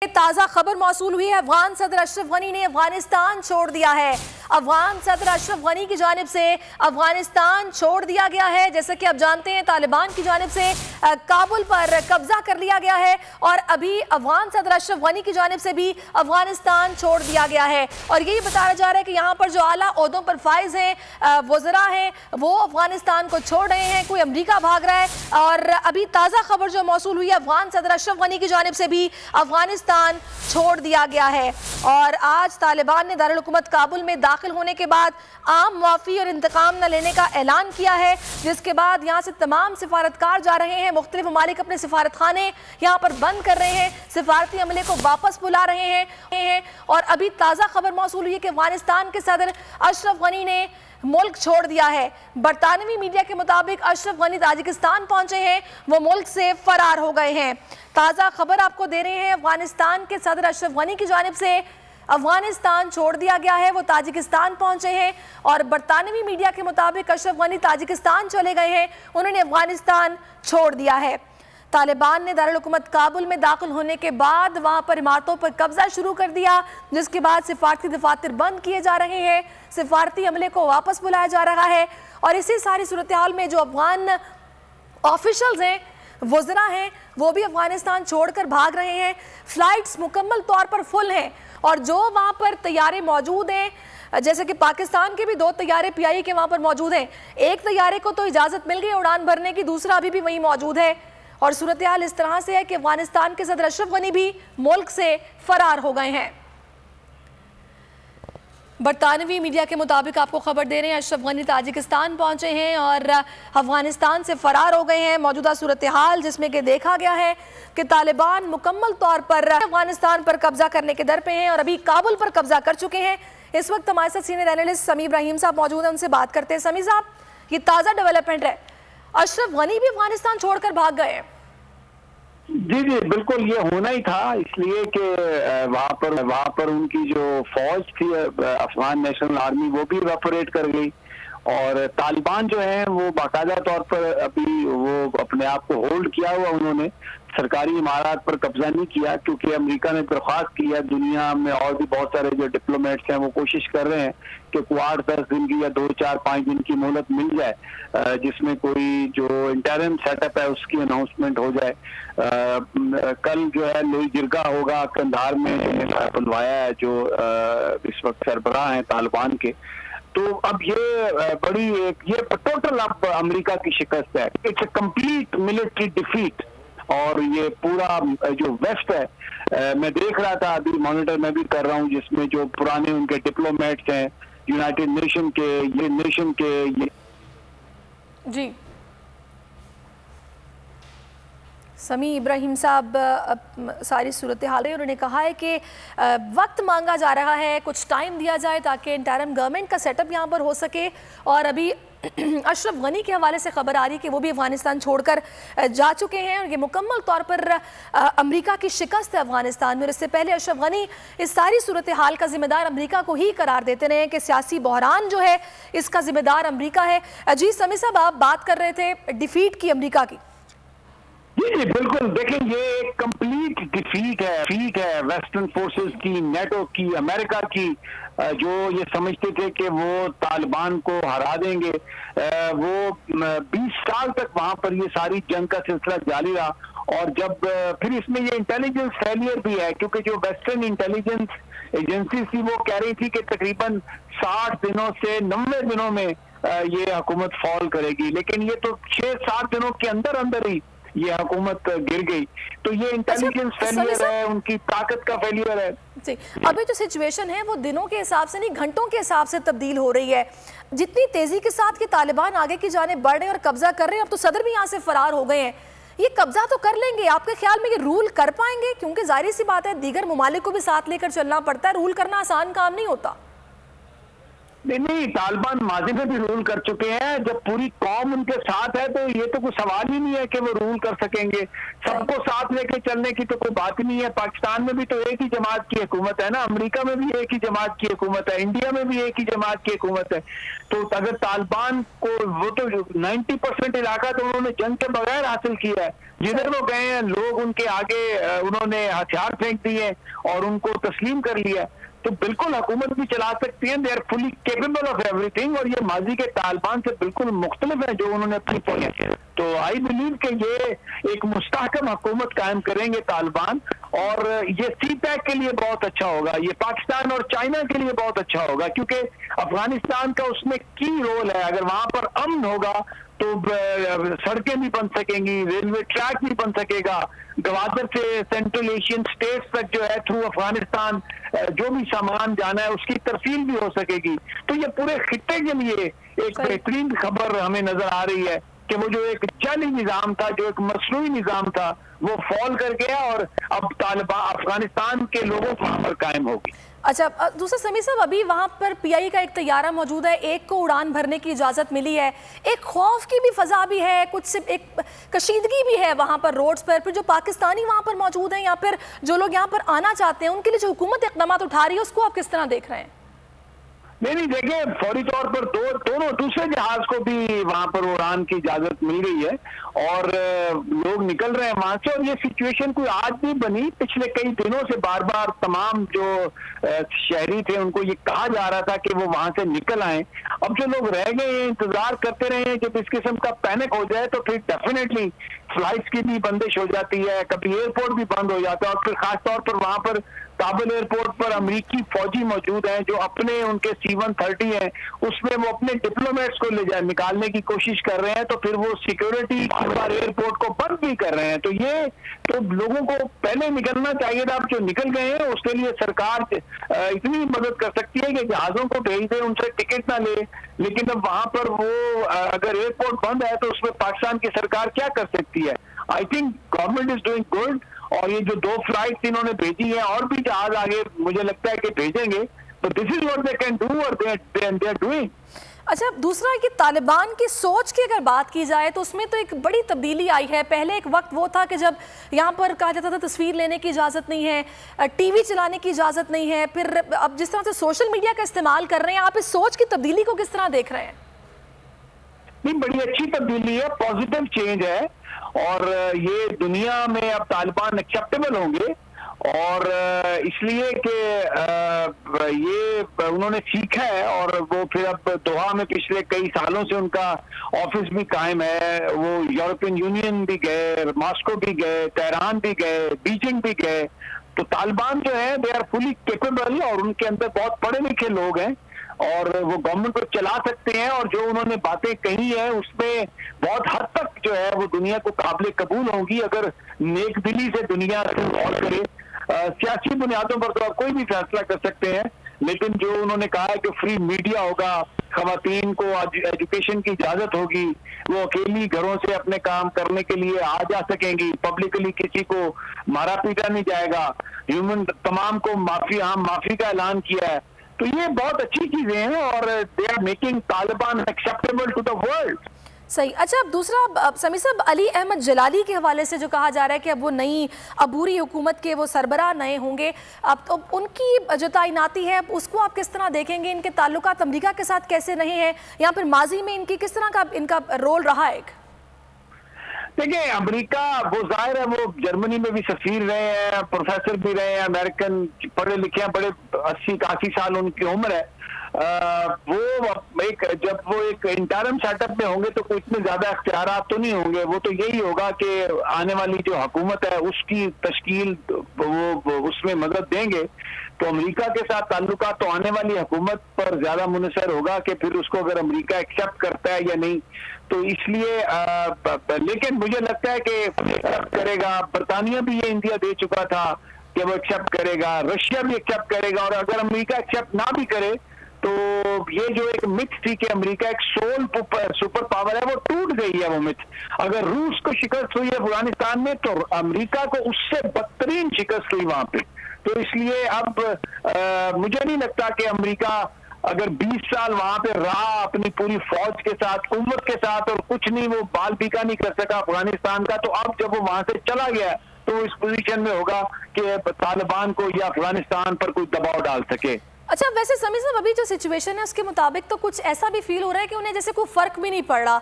ताजा खबर मौसूल हुई है। अफगान सदर अशरफ गनी ने अफगानिस्तान छोड़ दिया है। अफगान सदर अशरफ गनी की जानिब से अफगानिस्तान छोड़ दिया गया है। जैसे कि आप जानते हैं, तालिबान की जानिब से काबुल पर कब्जा कर लिया गया है और अभी अफगान सदर अशरफ गनी की जानिब से भी अफगानिस्तान छोड़ दिया गया है। और यही बताया जा रहा है कि यहाँ पर जो आला ओहदों पर फाइज हैं, वज़रा हैं, वो अफगानिस्तान को छोड़ रहे हैं। कोई अमरीका भाग रहा है। और अभी ताज़ा खबर जो मौसूल हुई है, अफगान सदर अशरफ गनी की जानिब से भी अफगानिस्तान छोड़ दिया गया है। और आज तालिबान ने दारुल हुकूमत काबुल में दाखिल होने के बाद आम मुआफ़ी और इंतकाम न लेने का ऐलान किया है, जिसके बाद यहाँ से तमाम सिफारतकार जा रहे हैं। मुख्तलिफ ममालिक अपने सिफारत खाने यहाँ पर बंद कर रहे हैं, सिफारती अमले को वापस बुला रहे हैं। और अभी ताज़ा खबर मौसूल हुई है कि अफगानिस्तान के सदर अशरफ गनी ने मुल्क छोड़ दिया है। बरतानवी मीडिया के मुताबिक अशरफ गनी ताजिकिस्तान पहुंचे हैं, वो मुल्क से फरार हो गए हैं। ताज़ा खबर आपको दे रहे हैं, अफगानिस्तान के सदर अशरफ गनी की जानिब से अफगानिस्तान छोड़ दिया गया है, वो ताजिकिस्तान पहुंचे हैं। और बरतानवी मीडिया के मुताबिक अशरफ गनी ताजिकिस्तान चले गए हैं, उन्होंने अफगानिस्तान छोड़ दिया है। तालिबान ने दारुल हुकूमत काबुल में दाखिल होने के बाद वहां पर इमारतों पर कब्जा शुरू कर दिया, जिसके बाद सिफारती दफातर बंद किए जा रहे हैं, सिफारती अमले को वापस बुलाया जा रहा है। और इसी सारी सूरत हाल में जो अफगान ऑफिशल्स हैं, वज़रा हैं, वो भी अफगानिस्तान छोड़कर भाग रहे हैं। फ्लाइट्स मुकम्मल तौर पर फुल हैं और जो वहाँ पर तैयारे मौजूद हैं, जैसे कि पाकिस्तान के भी 2 तैयारे PIA के वहाँ पर मौजूद हैं। एक तैयारे को तो इजाज़त मिल गई उड़ान भरने की, दूसरा अभी भी वहीं मौजूद है। और सूरत हाल इस तरह से है कि अफगानिस्तान के सदर अशरफ गनी भी मुल्क से फरार हो गए हैं। बरतानवी मीडिया के मुताबिक आपको खबर दे रहे हैं, अशरफ गनी ताजिकिस्तान पहुंचे हैं और अफगानिस्तान से फरार हो गए हैं। मौजूदा सूरत हाल जिसमें कि देखा गया है कि तालिबान मुकम्मल तौर पर अफगानिस्तान पर कब्जा करने के दर पे हैं और अभी काबुल पर कब्जा कर चुके हैं। इस वक्त हमारे साथ सीनियर एनालिस्ट समी इब्राहिम साहब मौजूद हैं, उनसे बात करते हैं। समी साहब, ये ताज़ा डेवलपमेंट है, अशरफ गनी भी अफगानिस्तान छोड़कर भाग गए हैं। जी जी बिल्कुल, ये होना ही था, इसलिए कि वहाँ पर उनकी जो फौज थी, अफगान नेशनल आर्मी, वो भी इवेपोरेट कर गई। और तालिबान जो है वो बाकायदा तौर पर अभी वो अपने आप को होल्ड किया हुआ, उन्होंने सरकारी इमारत पर कब्जा नहीं किया, क्योंकि अमेरिका ने दरख्वास्त की है। दुनिया में और भी बहुत सारे जो डिप्लोमेट्स हैं वो कोशिश कर रहे हैं कि कोई 8-10 दिन की या 2-4-5 दिन की मोहलत मिल जाए, जिसमें कोई जो इंटरिम सेटअप है उसकी अनाउंसमेंट हो जाए। कल जो है लोई जिरगा होगा कंधार में, बुलवाया है जो इस वक्त सरबराह हैं तालिबान के। तो अब ये टोटल अब अमेरिका की शिकस्त है। It's a complete military defeat. और ये पूरा जो वेस्ट है, मैं देख रहा था अभी, मॉनिटर में भी कर रहा हूँ, जिसमें जो पुराने उनके डिप्लोमेट्स हैं यूनाइटेड नेशन के जी समी इब्राहिम साहब सारी सूरत हाल है। उन्होंने कहा है कि वक्त मांगा जा रहा है, कुछ टाइम दिया जाए ताकि इंटरिम गवर्नमेंट का सेटअप यहाँ पर हो सके। और अभी अशरफ गनी के हवाले से खबर आ रही है कि वो भी अफगानिस्तान छोड़कर जा चुके हैं और ये मुकम्मल तौर पर अमेरिका की शिकस्त है अफगानिस्तान में। और इससे पहले अशरफ गनी इस सारी सूरत हाल का जिम्मेदार अमेरिका को ही करार देते रहे कि सियासी बहरान जो है इसका जिम्मेदार अमेरिका है। जी समी साहब, आप बात कर रहे थे डिफीट की अमेरिका की। जी बिल्कुल, देखें ये एक कंप्लीट डिफीट है वेस्टर्न फोर्सेस की, नेटो की, अमेरिका की, जो ये समझते थे कि वो तालिबान को हरा देंगे। वो 20 साल तक वहां पर ये सारी जंग का सिलसिला जारी रहा। और जब फिर इसमें ये इंटेलिजेंस फेलियर भी है, क्योंकि जो वेस्टर्न इंटेलिजेंस एजेंसी थी वो कह रही थी कि तकरीबन 60 दिनों से 90 दिनों में ये हुकूमत फॉल करेगी, लेकिन ये तो 6-7 दिनों के अंदर ही ये हुकूमत गिर गई। तो ये इंटेलिजेंस फेलियर है, उनकी ताकत का फेलियर है। जी, अभी जो सिचुएशन है वो दिनों के हिसाब से नहीं, घंटों के हिसाब से तब्दील हो रही है। जितनी तेजी के साथ कि तालिबान आगे की जाने बढ़ रहे हैं और कब्जा कर रहे हैं, अब तो सदर भी यहाँ से फरार हो गए हैं। ये कब्जा तो कर लेंगे, आपके ख्याल में ये रूल कर पाएंगे? क्योंकि जाहिर सी बात है दीगर ममालिक को भी साथ लेकर चलना पड़ता है, रूल करना आसान काम नहीं होता। नहीं, तालिबान माजी में भी रूल कर चुके हैं। जब पूरी कौम उनके साथ है तो ये तो कोई सवाल ही नहीं है कि वो रूल कर सकेंगे। सबको साथ लेके चलने की तो कोई बात ही नहीं है। पाकिस्तान में भी तो एक ही जमात की हुकूमत है ना, अमेरिका में भी एक ही जमात की हुकूमत है, इंडिया में भी एक ही जमात की हुकूमत है। तो अगर तालिबान को, वो तो 90% इलाका तो उन्होंने जंग के बगैर हासिल किया है, जिधर वो गए हैं लोग उनके आगे उन्होंने हथियार फेंक दिए और उनको तस्लीम कर लिया। तो बिल्कुल हुकूमत भी चला सकती है, they are fully capable of everything, और ये माजी के तालिबान से बिल्कुल मुख्तलिफ है जो उन्होंने अपनी पॉलिसी। तो आई बिलीव कि ये एक मुस्तहकम हुकूमत कायम करेंगे तालिबान, और ये सी पैक के लिए बहुत अच्छा होगा, ये पाकिस्तान और चाइना के लिए बहुत अच्छा होगा, क्योंकि अफगानिस्तान का उसमें की रोल है। अगर वहां पर अमन होगा तो सड़कें भी बन सकेंगी, रेलवे ट्रैक भी बन सकेगा, गवादर से सेंट्रल एशियन स्टेट्स तक जो है थ्रू अफगानिस्तान जो भी सामान जाना है उसकी तरसील भी हो सकेगी। तो ये पूरे खित्ते के लिए एक बेहतरीन खबर हमें नजर आ रही है कि वो जो एक जाली निजाम था, जो एक मसनूई निजाम था, वो फॉल कर गया और अब तालिबान अफगानिस्तान के लोगों को वहां पर कायम होगी। अच्छा, दूसरा समीर साहब, अभी वहाँ पर पीआई का एक तैयारा मौजूद है, एक को उड़ान भरने की इजाज़त मिली है, एक खौफ की भी फजा भी है, कुछ एक कशीदगी भी है वहाँ पर रोड्स पर। फिर जो पाकिस्तानी वहाँ पर मौजूद हैं या फिर जो लोग यहाँ पर आना चाहते हैं उनके लिए जो हुकूमत इक़दाम उठा रही है उसको आप किस तरह देख रहे हैं? नहीं देखिए, फौरी तौर पर दोनों दूसरे जहाज को भी वहां पर उड़ान की इजाजत मिल गई है और लोग निकल रहे हैं वहां से। और ये सिचुएशन कोई आज नहीं बनी, पिछले कई दिनों से बार बार तमाम जो शहरी थे उनको ये कहा जा रहा था कि वो वहां से निकल आए। अब जो लोग रह गए हैं इंतजार करते रहे हैं, जब इस किस्म का पैनिक हो जाए तो फिर डेफिनेटली फ्लाइट्स की भी बंदिश हो जाती है, कभी एयरपोर्ट भी बंद हो जाता है। और फिर खासतौर पर वहां पर काबुल एयरपोर्ट पर अमेरिकी फौजी मौजूद हैं जो अपने उनके C-130 हैं, उसमें वो अपने डिप्लोमेट्स को निकालने की कोशिश कर रहे हैं। तो फिर वो सिक्योरिटी एयरपोर्ट को बंद भी कर रहे हैं। तो ये तो लोगों को पहले निकलना चाहिए था। अब जो निकल गए हैं उसके लिए सरकार इतनी मदद कर सकती है कि जहाजों को भेज दे, उनसे टिकट ना ले। लेकिन अब वहां पर वो अगर एयरपोर्ट बंद है तो उसमें पाकिस्तान की सरकार क्या कर सकती है? I think government is doing good. और ये जो 2 फ्लाइट्स इन्होंने भेजी है और भी जहाज आगे मुझे लगता है कि भेजेंगे, तो this is what they can do और दे आर डूइंग। अच्छा, दूसरा कि तालिबान की सोच की अगर बात की जाए तो उसमें तो एक बड़ी तब्दीली आई है। पहले एक वक्त वो था कि जब यहाँ पर कहा जाता था तस्वीर लेने की इजाज़त नहीं है, टीवी चलाने की इजाज़त नहीं है। फिर अब जिस तरह से सोशल मीडिया का इस्तेमाल कर रहे हैं, आप इस सोच की तब्दीली को किस तरह देख रहे हैं? नहीं, बड़ी अच्छी तब्दीली है, पॉजिटिव चेंज है। और ये दुनिया में अब तालिबान एक्सेप्टेबल होंगे और इसलिए कि ये उन्होंने सीखा है और वो फिर अब दोहा में पिछले कई सालों से उनका ऑफिस भी कायम है। वो यूरोपियन यूनियन भी गए, मॉस्को भी गए, तेहरान भी गए, बीजिंग भी गए। तो तालिबान जो है दे आर फुली केपेबल और उनके अंदर बहुत पढ़े लिखे लोग हैं और वो गवर्नमेंट को चला सकते हैं। और जो उन्होंने बातें कही है उसमें बहुत हद तक जो है वो दुनिया को काबिल कबूल होंगी अगर नेक दिली से दुनिया गौर करे। सियासी बुनियादों पर तो आप कोई भी फैसला कर सकते हैं, लेकिन जो उन्होंने कहा है कि फ्री मीडिया होगा, खवातीन को एजुकेशन की इजाजत होगी, वो अकेली घरों से अपने काम करने के लिए आ जा सकेंगी, पब्लिकली किसी को मारा पीटा नहीं जाएगा, ह्यूमन तमाम को माफी का ऐलान किया है। तो ये बहुत अच्छी चीजें हैं और they are making Taliban acceptable to the world. सही। अच्छा, अब दूसरा समीर साहब, अली अहमद जलाली के हवाले से जो कहा जा रहा है कि अब वो नई अबूरी हुकूमत के वो सरबराह नए होंगे, अब तो उनकी जो तैनाती है उसको आप किस तरह देखेंगे? इनके ताल्लुकात अमेरिका के साथ कैसे रहे हैं या फिर माजी में इनकी किस तरह का इनका रोल रहा है? देखिए, अमेरिका वो जाहिर है वो जर्मनी में भी सफीर रहे हैं, प्रोफेसर भी रहे हैं, अमेरिकन पढ़े लिखे हैं, बड़े 80-81 साल उनकी उम्र है। जब वो एक इंटरम सेटअप में होंगे तो कोई इतने ज्यादा अख्तियारात तो नहीं होंगे। वो तो यही होगा कि आने वाली जो हुकूमत है उसकी तश्कील वो उसमें मदद देंगे। तो अमेरिका के साथ ताल्लुका तो आने वाली हुकूमत पर ज्यादा मुनहसर होगा कि फिर उसको अगर अमेरिका एक्सेप्ट करता है या नहीं। तो इसलिए लेकिन मुझे लगता है कि एक्सेप्ट करेगा। बरतानिया भी ये इंडिया दे चुका था कि वो एक्सेप्ट करेगा, रशिया भी एक्सेप्ट करेगा। और अगर अमेरिका एक्सेप्ट ना भी करे तो ये जो एक मिथ थी कि अमेरिका एक सोल सुपर पावर है, वो टूट गई है वो मिथ। अगर रूस को शिकस्त हुई है अफगानिस्तान में तो अमेरिका को उससे बदतरीन शिकस्त हुई वहां पे। तो इसलिए अब मुझे नहीं लगता कि अमेरिका अगर 20 साल वहां पे रहा अपनी पूरी फौज के साथ, कुव्वत के साथ, और कुछ नहीं वो बाल पीका नहीं कर सका अफगानिस्तान का, तो अब जब वो वहां से चला गया तो इस पोजीशन में होगा कि तालिबान को या अफगानिस्तान पर कोई दबाव डाल सके। अच्छा, वैसे समीर साहब, अभी जो सिचुएशन है उसके मुताबिक तो कुछ ऐसा भी फील हो रहा है कि उन्हें जैसे कोई फर्क भी नहीं पड़ रहा।